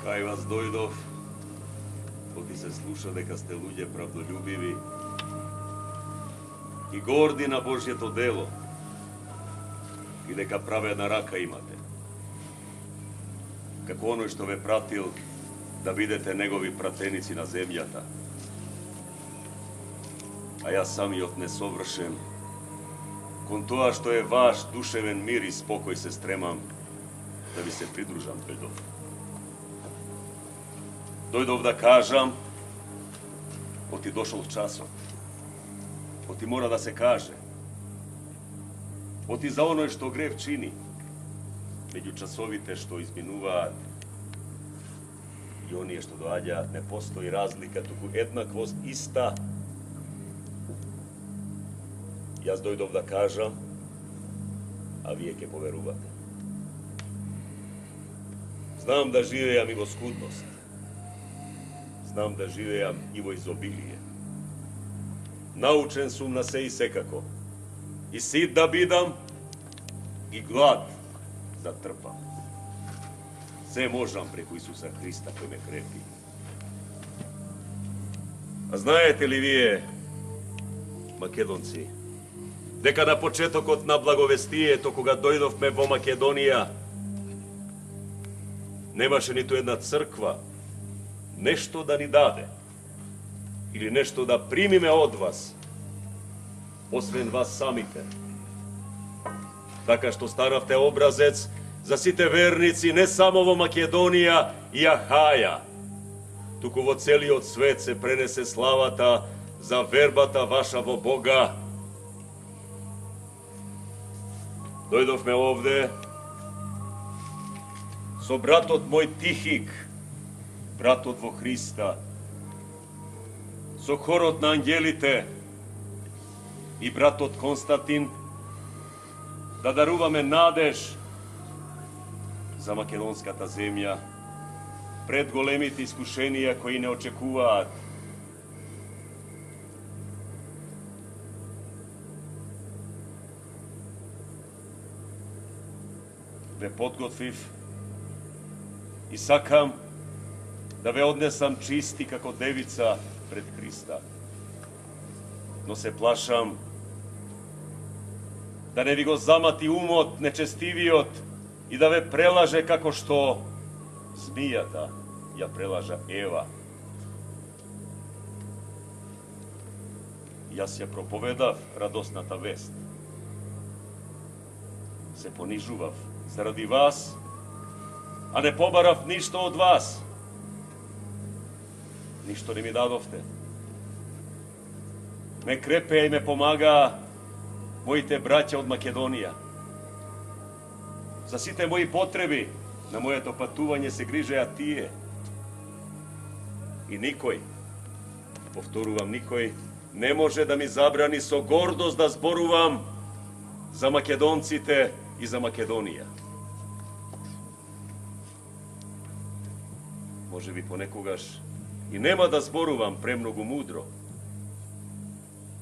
Кај вас дојдов, оти се слуша дека сте луѓе правдолюбиви и горди на Божјето дело и дека праведна рака имате. Како оној што ве пратил да бидете негови пратеници на земјата. А јас самиот несовршен, кон тоа што е ваш душевен мир и спокој се стремам да ви се придружам дојдов. Дојдов да кажам, оти дошол часот. Оти мора да се каже. Оти за оној што грев чини, меѓу часовите што изминуваат и оние што доаѓаат, не постои разлика, туку еднаквост иста. Јас дојдов да кажам, а вие ќе поверувате. Знам да живеам и во скудност. Знам да живеам и во изобилие. Научен сум на се и секако. И сит да бидам, и глад да трпам. Се можам преку Исуса Христа кој ме крепи. А знаете ли вие, македонци, дека на почетокот на благовестието, кога дојдовме во Македонија, немаше ниту една црква нешто да ни даде или нешто да примиме од вас, освен вас самите. Така што станавте образец за сите верници не само во Македонија и Ахаја, туку во целиот свет се пренесе славата за вербата ваша во Бога. Дојдовме овде со братот мој Тихик, братот во Христа, со хорот на ангелите и братот Константин, да даруваме надеж за македонската земја пред големите искушенија кои не очекуваат. Ве подготвив и сакам да ве однесам чисти како девица пред Христа. Но се плашам да не ви го замати умот нечестивиот и да ве прелаже како што змијата ја прелажа Ева. Јас ја проповедав радосната вест. Се понижував заради вас, а не побарав ништо од вас. Ништо не ми дадовте. Ме крепеа и ме помагаа моите браќа од Македонија. За сите мои потреби на моето патување се грижеа тие. И никој, повторувам никој, не може да ми забрани со гордост да зборувам за македонците и за Македонија. Може би понекогаш и нема да зборувам премногу мудро,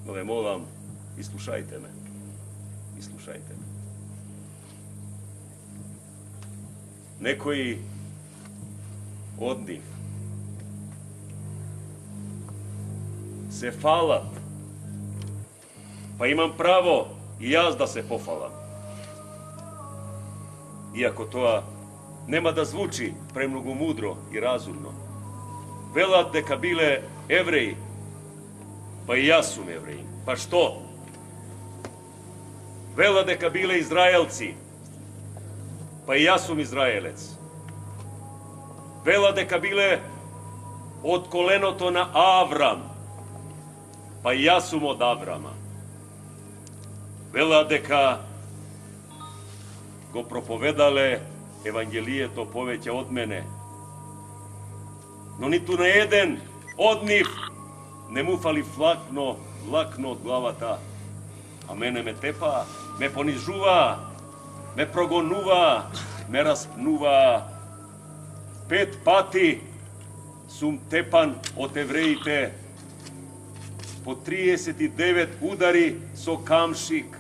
но ве молам, ислушајте ме. Ислушајте ме. Некои од нив се фалат, па имам право и јас да се пофалам. Иако тоа нема да звучи премногу мудро и разумно. Велат дека биле евреи, па и јас сум евреин. Па што? Велат дека биле израелци, па и јас сум израелец. Велат дека биле од коленото на Аврам, па и јас сум од Аврама. Велат дека го проповедале Евангелието повеќе од мене, но ниту на еден од нив не му фали флакно од главата, а мене ме тепа, ме понижува, ме прогонува, ме распнува. 5 пати сум тепан од евреите, по 39 удари со камшик.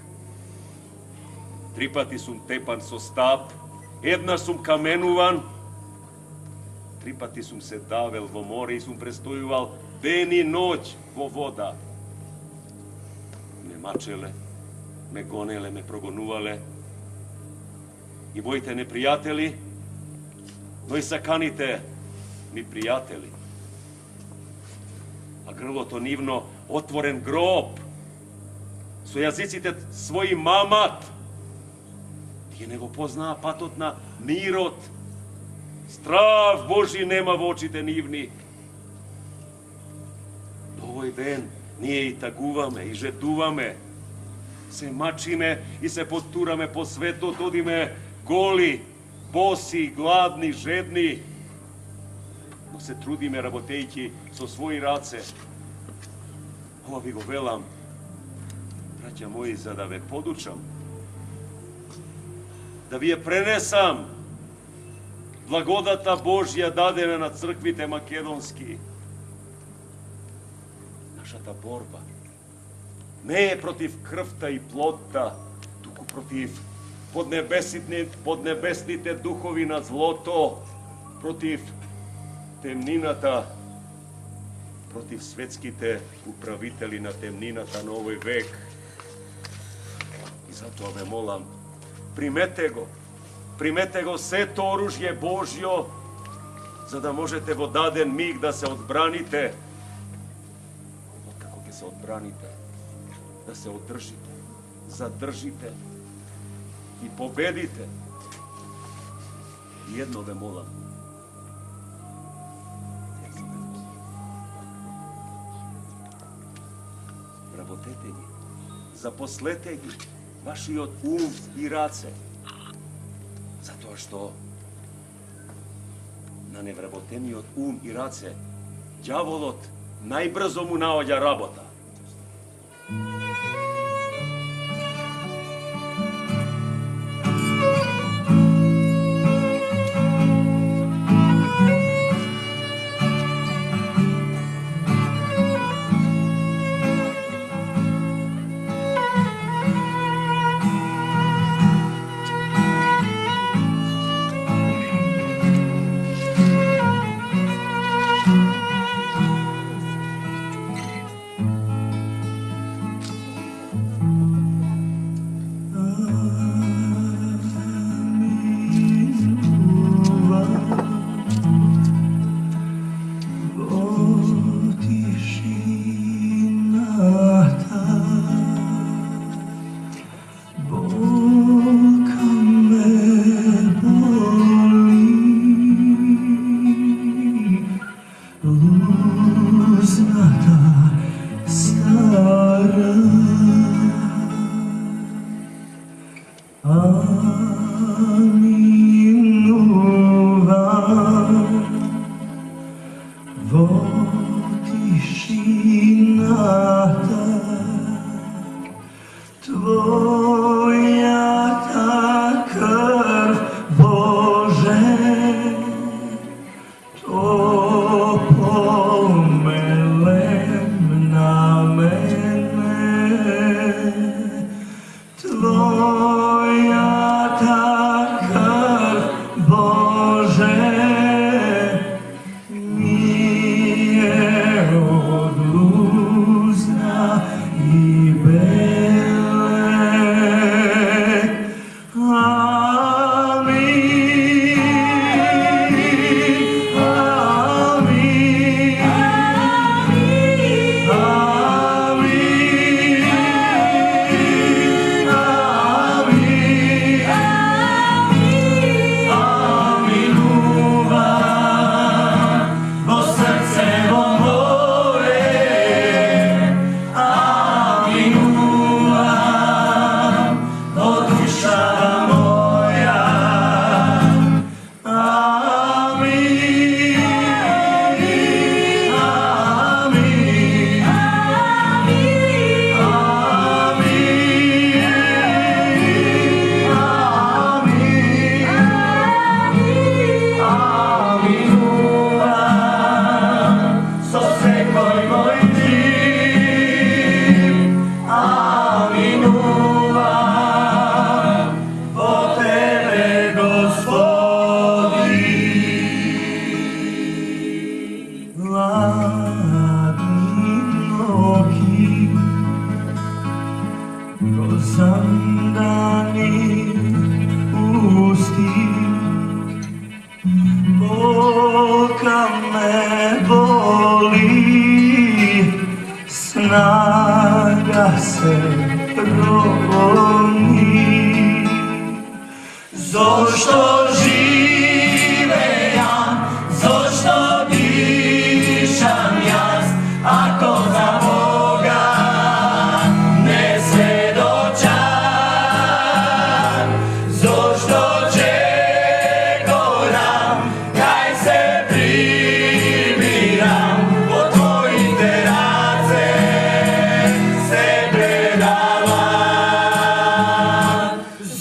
3 пати сум тепан со стап, еднаш сум каменуван, 3 pati sum se davel vo more i sum prestojuval den i noć vo voda. Me mačele, me gonele, me progonuvale. I bojte neprijateli, no i sakanite mi prijateli. A grlo to nivno otvoren grob, so jazicite svoji mamat, je nego pozna patotna nirot. Strav Božji nema v očite nivni. Ovoj den nije i taguvame, i žeduvame. Se mačime i se poturame po svetu, todime goli, bosi, gladni, žedni. No se trudime rabotejki so svoji race. Ova vi go velam, braća moji, za da ve podučam, da vi je prenesam, blagodata Božja dadena na crkvite makedonski. Naša ta borba ne je protiv krvta i plota, tuku protiv podnebesnite duhovi na zloto, protiv temninata, protiv svetskite upraviteli na temninata na ovoj vek. I zato ove molam, primete go sve to oružje Božjo, za da možete vo daden mig da se odbranite. Kako ke se odbranite, da se održite, zadržite i pobedite. Jedno ve molam, работете ги, запослете ги, вашиот ум и раце, затоа што на невработениот ум и раце ѓаволот најбрзо му наоѓа работа. Зошто живеам, зошто дишам јас, ако за Бога не сведочам? Зошто чекорам, кај се прибирам, во твоите раце се предавам.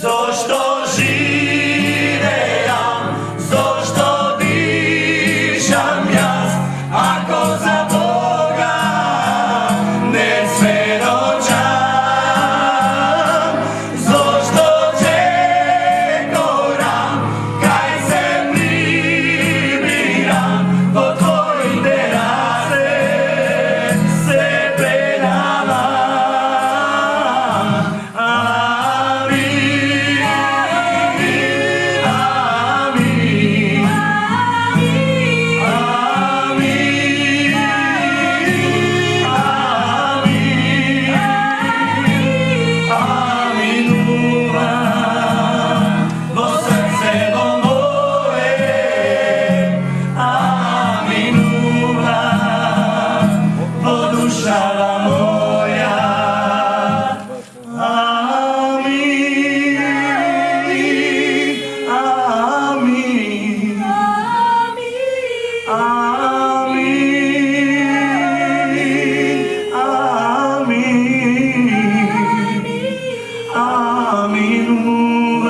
Зошто живеам, зошто дишам јас, ако за Бога не сведочам? Зошто чекорам, кај се прибирам, во твоите раце се предавам. Амин, амин, аминувам во срцево мое, аминувам во душава моја. Амин, амин,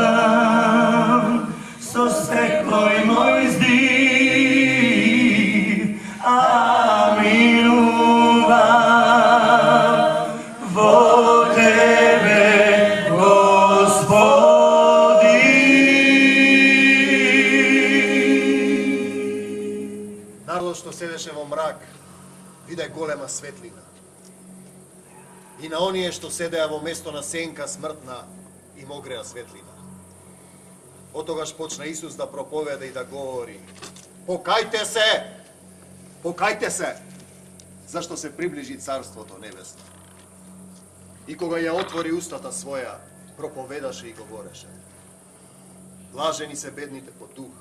аминувам со секој мој здив, аминувам во Тебе, Господи. Народот што седеше во мрак, виде голема светлина. И на оние што седеа во место на сенка смртна, им огреа светлина. Отогаш почна Исус да проповеда и да говори: покајте се! Покајте се! Зашто се приближи Царството Небесно. И кога ја отвори устата своја, проповедаше и говореше: блажени се бедните по дух,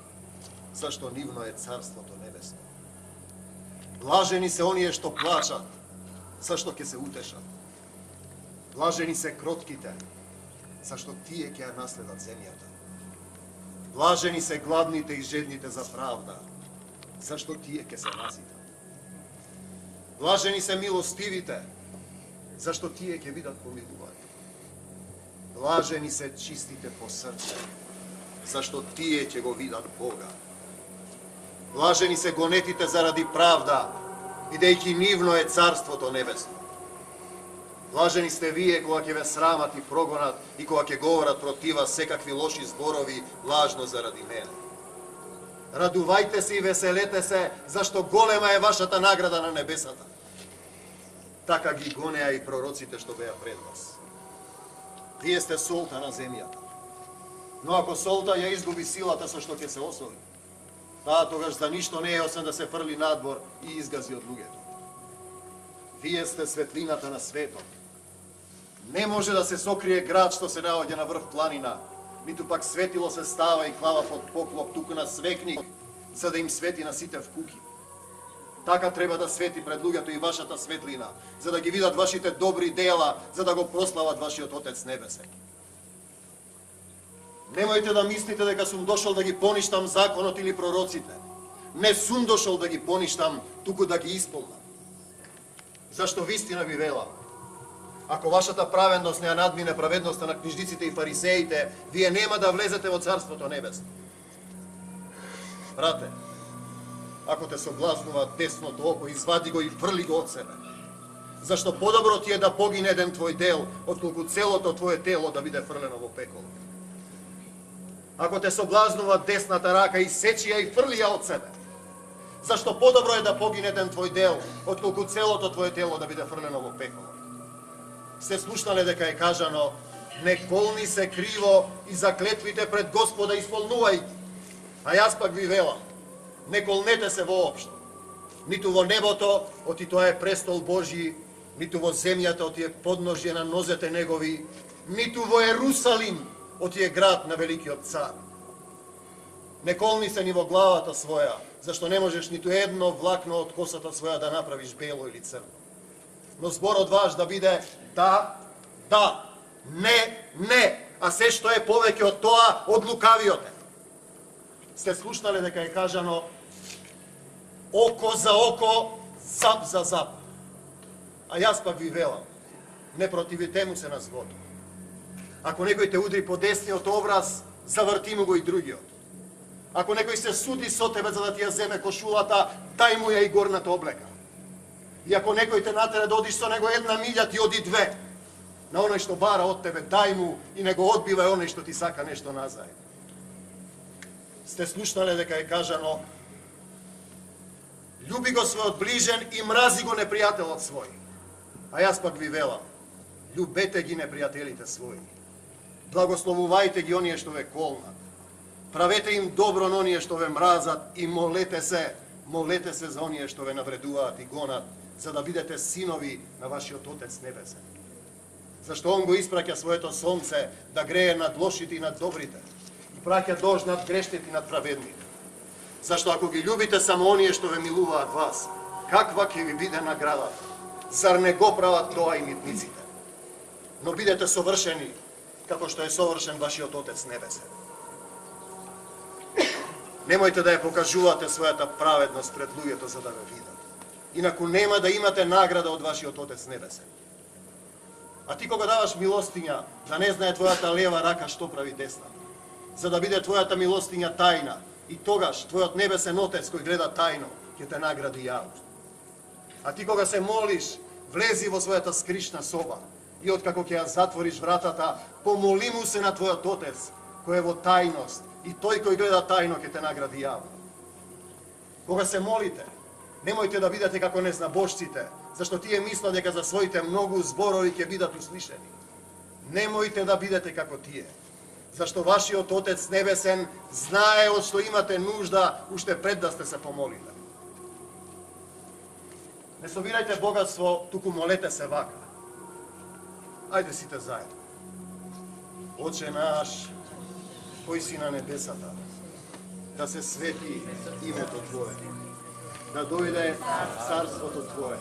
зашто нивно е Царството Небесно. Блажени се оние што плачат, зашто ќе се утешат. Блажени се кротките, зашто тие ќе ја наследат земјата. Блажени се гладните и жедните за правда, зашто тие ќе се наситат. Блажени се милостивите, зашто тие ќе видат помилување. Блажени се чистите по срце, зашто тие ќе го видат Бога. Блажени се гонетите заради правда, бидејќи нивно е Царството Небесно. Блажени сте вие кога ќе ве срамат и прогонат и кога ќе говорат против вас секакви лоши зборови лажно заради мене. Радувајте се и веселете се, зашто голема е вашата награда на небесата. Така ги гонеа и пророците што беа пред вас. Вие сте солта на земјата. Но ако солта ја изгуби силата со што ќе се осоли, таа тогаш за ништо не е освен да се фрли надвор и изгази од луѓето. Вие сте светлината на светот. Не може да се сокрие град што се наоѓа на врв планина, ниту пак светило се става и клава под поклоп туку на свекник, за да им свети на сите вкуки. Така треба да свети пред луѓето и вашата светлина, за да ги видат вашите добри дела, за да го прослават вашиот Отец Небесен. Немојте да мислите дека сум дошол да ги поништам законот или пророците. Не сум дошол да ги поништам, туку да ги исполнам. Зашто вистина ви велам, ако вашата праведност не ја надмине праведноста на книжниците и фарисеите, вие нема да влезете во Царството Небесно. Брате, ако те соблазнува десното око, извади го и фрли го од себе. Зашто подобро ти е да погине еден твој дел, отколку целото твое тело да биде фрлено во пекол. Ако те соблазнува десната рака, исечи ја и фрли ја од себе. Зашто подобро е да погине еден твој дел, отколку целото твое тело да биде фрлено во пекол. Се слушнале дека е кажано: не колни се криво и заклетвите пред Господа исполнувајќи. А јас пак ви велам, не колнете се воопшто. Ниту во небото, оти тоа е престол Божји, ниту во земјата, оти е подножје на нозете негови, ниту во Ерусалим, оти е град на великиот цар. Не колни се ни во главата своја, зашто не можеш ниту едно влакно од косата своја да направиш бело или црно. Но зборот ваш да биде да, да, не, не, а се што е повеќе од тоа, од лукавиот е. Сте слушнале дека е кажано око за око, зап за зап. А јас пак ви велам, не противите му се на злото. Ако некој те удри по десниот образ, заврти му го и другиот. Ако некој се суди со тебе за да ти ја земе кошулата, дај му ја и горната облека. И ако некој те натера да одиш со него 1 милја, ти оди 2. На оној што бара од тебе, дај му и не го одбивај оној што ти сака нешто назај. Сте слушнале дека е кажано љуби го својот ближен и мрази го непријателот свој. А јас пак ви велам, љубете ги непријателите своји. Благословувајте ги оние што ве колнат. Правете им добро на оние што ве мразат и молете се за оние што ве навредуваат и гонат, за да бидете синови на вашиот Отец Небесен. Зашто Он го испраќа своето сонце да грее над лошите и над добрите и праќа дожд над грешните и над праведните. Зашто ако ги љубите само оние што ве милуваат вас, каква ќе ви биде наградата? Зар не го прават тоа и митниците? Но бидете совршени, како што е совршен вашиот Отец Небесен. Немојте да ја покажувате својата праведност пред луѓето за да ве видат. Инаку нема да имате награда од вашиот Отец Небесен. А ти кога даваш милостиња, да не знае твојата лева рака што прави десна, за да биде твојата милостиња тајна, и тогаш твојот небесен Отец кој гледа тајно ќе те награди јавно. А ти кога се молиш, влези во својата скришна соба и откако ќе ја затвориш вратата, помоли му се на твојот Отец кој е во тајност и тој кој гледа тајно ќе те награди јавно. Кога се молите, немојте да бидете како незнабожците, зашто тие мислат дека за своите многу зборови ќе бидат услишени. Немојте да бидете како тие, зашто вашиот Отец Небесен знае од што имате нужда уште пред да сте се помолиле. Не собирајте богатство, туку молете се вака. Ајде сите заедно. Отче наш, кој си на небесата, да се свети името Твое, да дојде царството Твое,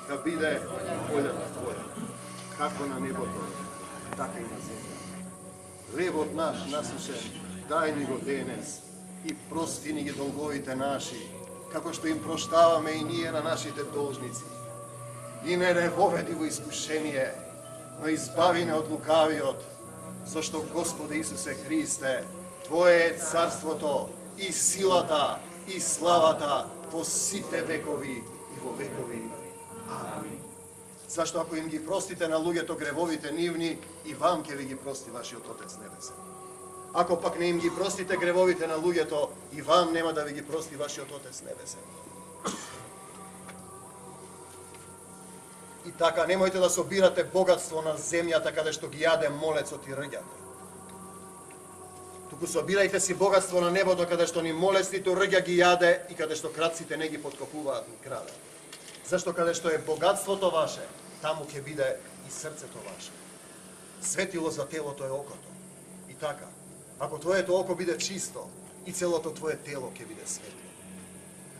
да биде волјата Твоја, како на небото, така и на земја. Хлебот наш насушен, дај ни го денес и прости ни ги долговите наши, како што им проштаваме и ние на нашите должници. И не воведи во искушение, но избави не од лукавиот, зашто Господе Исусе Христе, Твое е царството и силата и славата во сите векови и во векови. Амин. Зашто ако им ги простите на луѓето гревовите нивни, и вам ќе ви ги прости вашиот Отец Небесен. Ако пак не им ги простите гревовите на луѓето, и вам нема да ви ги прости вашиот Отец Небесен. И така, немојте да собирате богатство на земјата каде што ги јаде молецот и рѓата. Туку собирајте си богатство на небото каде што ни молеците рѓа ги јаде и каде што крадците не ги подкопуваат ни краде. Зашто каде што е богатството ваше, таму ќе биде и срцето ваше. Светило за телото е окото. И така, ако твоето око биде чисто, и целото твое тело ќе биде светло.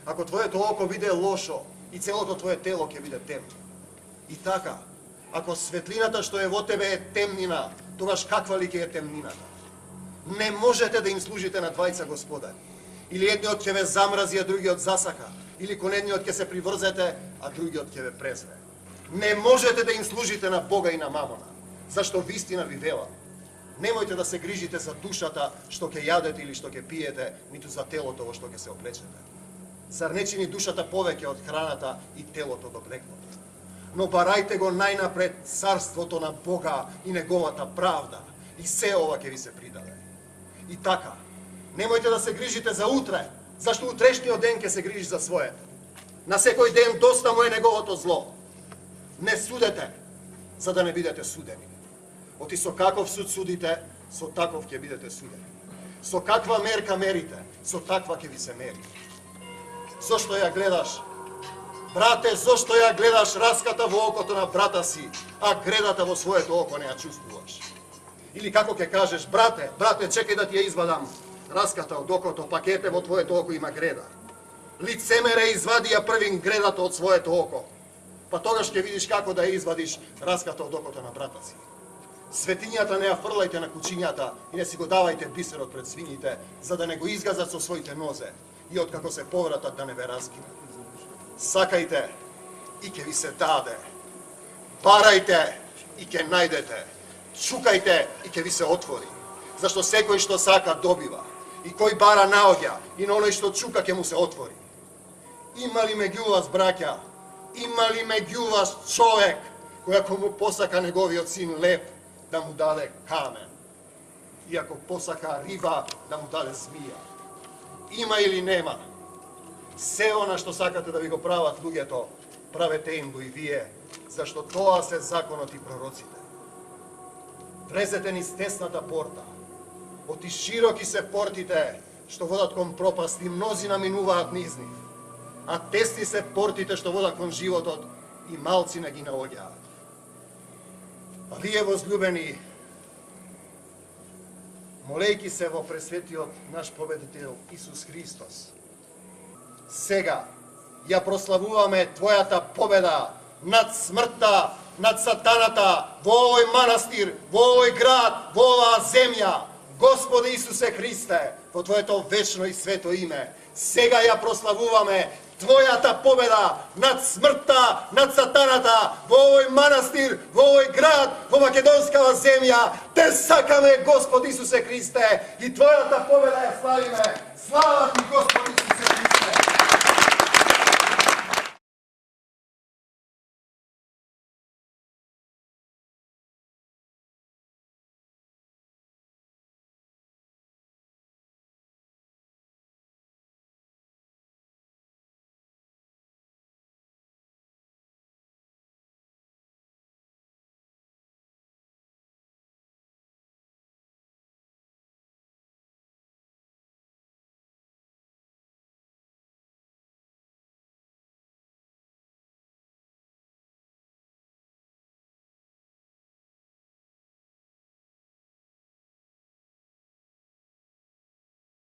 Ако твоето око биде лошо, и целото твое тело ќе биде темно. И така, ако светлината што е во тебе е темнина, тогаш каква ли ќе е темнината? Не можете да им служите на двајца господари. Или едниот ќе ве замрази, а другиот засака. Или кон едниот ќе се приврзете, а другиот ќе ве презре. Не можете да им служите на Бога и на мамона. Зашто вистина ви велам, немојте да се грижите за душата што ќе јадете или што ќе пиете, ниту за телото во што ќе се облечете. Зар не чини душата повеќе од храната и телото од облеклото? Но барајте го најнапред царството на Бога и неговата правда, и се ова ќе ви се придаде. И така, немојте да се грижите за утре, зашто утрешниот ден ќе се грижи за своето. На секој ден доста му е неговото зло. Не судете, за да не бидете судени. Оти со каков суд судите, со таков ќе бидете судени. Со каква мерка мерите, со таква ќе ви се мери. Зошто ја гледаш? Брате, зошто ја гледаш раската во окото на брата си, а гредата во своето око не ја чувствуваш? Или како ќе кажеш, брате, чекај да ти ја извадам раскатал докато пакете во твоето око има греда. Лицемере извади ја првин гредата од своето око, па тогаш ќе видиш како да ја извадиш раскатал докото на брата си. Светињата не ја фрлајте на кучињата и не си го давајте бисерот пред свињите, за да не го изгазат со своите нозе и откако се повратат да не ве раскинат. Сакајте и ќе ви се даде. Барајте и ќе најдете. Чукајте и ќе ви се отвори. Зашто секој што сака добива, и кој бара наоѓа, и на оној што чука ќе му се отвори. Има ли меѓу вас, браќа, има ли меѓу вас човек кој ако му посака неговиот син леп, да му даде камен, и ако посака риба, да му даде змија? Има или нема? Се она што сакате да ви го прават луѓето, правете им го и вие, зашто тоа се законот и пророците. Влезете низ тесната порта, оти широки се портите што водат кон пропаст и мнози наминуваат низ нив, а тесни се портите што водат кон животот и малци не ги наоѓаат. А вие, возлюбени, молејки се во пресветиот наш победител Исус Христос, сега ја прославуваме Твојата победа над смртта, над сатаната, во овој манастир, во овој град, во оваа земја. Господи Исусе Христе, во Твоето вечно и свето име, сега ја прославуваме Твојата победа над смртта, над сатаната, во овој манастир, во овој град, во македонскава земја. Те сакаме, Господи Исусе Христе, и Твојата победа ја славиме. Слава